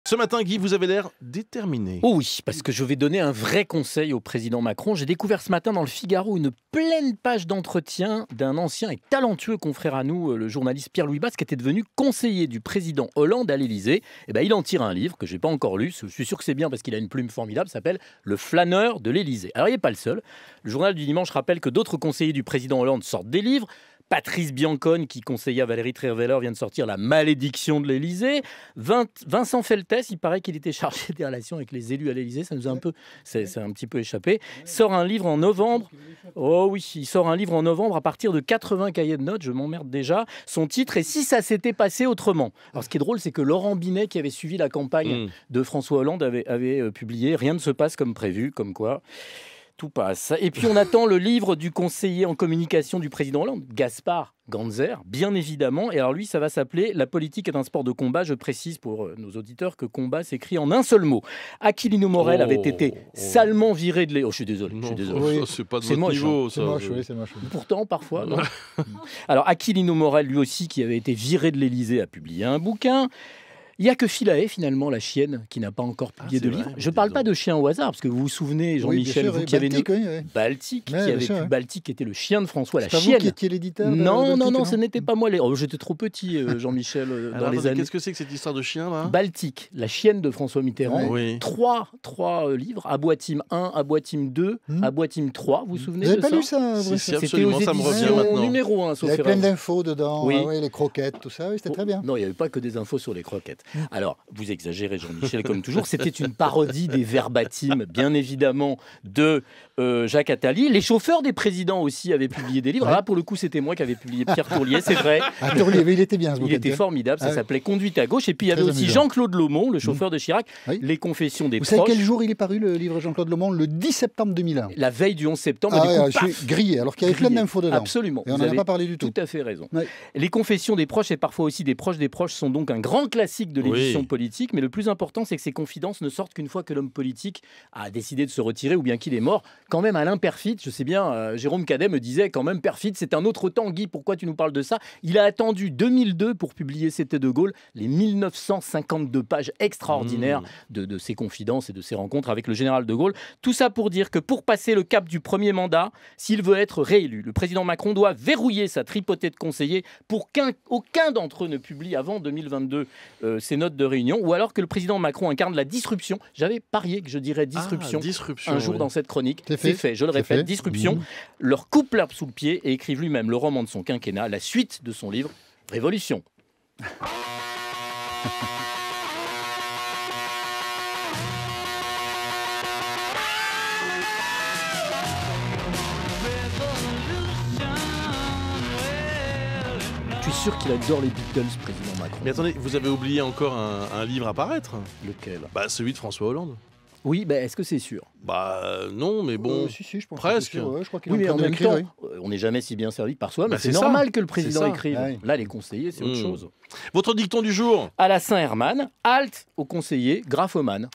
Ce matin, Guy, vous avez l'air déterminé. Oh oui, parce que je vais donner un vrai conseil au président Macron. J'ai découvert ce matin dans le Figaro une pleine page d'entretien d'un ancien et talentueux confrère à nous, le journaliste Pierre-Louis Basse, qui était devenu conseiller du président Hollande à l'Élysée. Et ben, il en tire un livre que je n'ai pas encore lu. Je suis sûr que c'est bien parce qu'il a une plume formidable. Ça s'appelle Le flâneur de l'Élysée. Alors, il n'est pas le seul. Le journal du dimanche rappelle que d'autres conseillers du président Hollande sortent des livres. Patrice Biancone, qui conseillait à Valérie Trierweiler, vient de sortir La malédiction de l'Élysée. Vincent Feltès, il paraît qu'il était chargé des relations avec les élus à l'Élysée. Ça nous a c'est un petit peu échappé. Sort un livre en novembre. Oh oui, il sort un livre en novembre à partir de 80 cahiers de notes. Je m'emmerde déjà. Son titre est Si ça s'était passé autrement. Alors, ce qui est drôle, c'est que Laurent Binet, qui avait suivi la campagne de François Hollande, avait publié Rien ne se passe comme prévu, comme quoi. Tout passe. Et puis on attend le livre du conseiller en communication du président Hollande, Gaspard Ganzer, bien évidemment. Et alors lui, ça va s'appeler La politique est un sport de combat. Je précise pour nos auditeurs que combat s'écrit en un seul mot. Aquilino Morel avait été salement viré de l'Élysée. Oh, je suis désolé. Oui, c'est pas de votre niveau. C'est moche, oui, c'est moche. Pourtant, parfois, non. Alors Aquilino Morel, lui aussi, qui avait été viré de l'Élysée, a publié un bouquin. Il n'y a que Philae, finalement, la chienne, qui n'a pas encore publié de livre. Je ne parle pas de chien au hasard, parce que vous vous souvenez, Jean-Michel, vous qui avez Baltique, qui avait pu Baltique, qui était le chien de François, la chienne. chienne. Vous qui étiez l'éditeur Non, ce n'était pas moi. Oh, j'étais trop petit, Jean-Michel, dans les années. Qu'est-ce que c'est que cette histoire de chien, là? Baltique, la chienne de François Mitterrand. Oui. Trois livres, Aboitim 1, Aboitim 2, Aboitim 3. Vous vous souvenez de ça? Vous n'avez pas lu ça? Si, C'était absolument, aux ça me revient éditions maintenant. numéro 1, Il y avait plein d'infos dedans, les croquettes, tout ça, c'était très bien. Non, il n'y avait pas que des infos sur les croquettes. Alors, vous exagérez, Jean-Michel, comme toujours. C'était une parodie des verbatim, bien évidemment, de Jacques Attali. Les chauffeurs des présidents aussi avaient publié des livres. Alors là, pour le coup, c'était moi qui avais publié Pierre Tourlier, c'est vrai. Tourlier, mais il était bien ce bouquin. Il était formidable, ça s'appelait Conduite à gauche. Et puis, il y avait aussi Jean-Claude Lomont, le chauffeur de Chirac, Les confessions des proches. Vous savez quel jour il est paru, le livre Jean-Claude Lomont? Le 10 septembre 2001. La veille du 11 septembre. Je suis grillé, alors qu'il y avait plein d'infos dedans. Absolument. Et on n'en a pas parlé du tout. Tout à fait raison. Les confessions des proches et parfois aussi des proches sont donc un grand classique de l'édition politique. Mais le plus important, c'est que ces confidences ne sortent qu'une fois que l'homme politique a décidé de se retirer ou bien qu'il est mort. Quand même, Alain Perfit, je sais bien, Jérôme Cadet me disait quand même, Perfit, c'est un autre temps. Guy, pourquoi tu nous parles de ça? Il a attendu 2002 pour publier C'était de Gaulle, les 1952 pages extraordinaires de ses confidences et de ses rencontres avec le général de Gaulle. Tout ça pour dire que pour passer le cap du premier mandat, s'il veut être réélu, le président Macron doit verrouiller sa tripotée de conseillers pour qu'aucun d'entre eux ne publie avant 2022 ses notes de réunion, ou alors que le président Macron incarne la disruption. J'avais parié que je dirais disruption, un jour dans cette chronique. C'est fait, je le répète, disruption. Leur coupe l'herbe sous le pied et écrive lui-même le roman de son quinquennat, la suite de son livre, Révolution. Je suis sûr qu'il adore les Beatles, président Macron. Mais attendez, vous avez oublié encore un livre à paraître? Lequel? Celui de François Hollande. Oui, est-ce que c'est sûr? Non, mais bon, si, je pense presque. Je crois qu'il mais en même temps, oui. on n'est jamais si bien servi que par soi, mais c'est ça. normal que le président écrive. Ouais. Là, les conseillers, c'est autre chose. Votre dicton du jour? À la Saint-Hermann, halte aux conseillers, graphomane.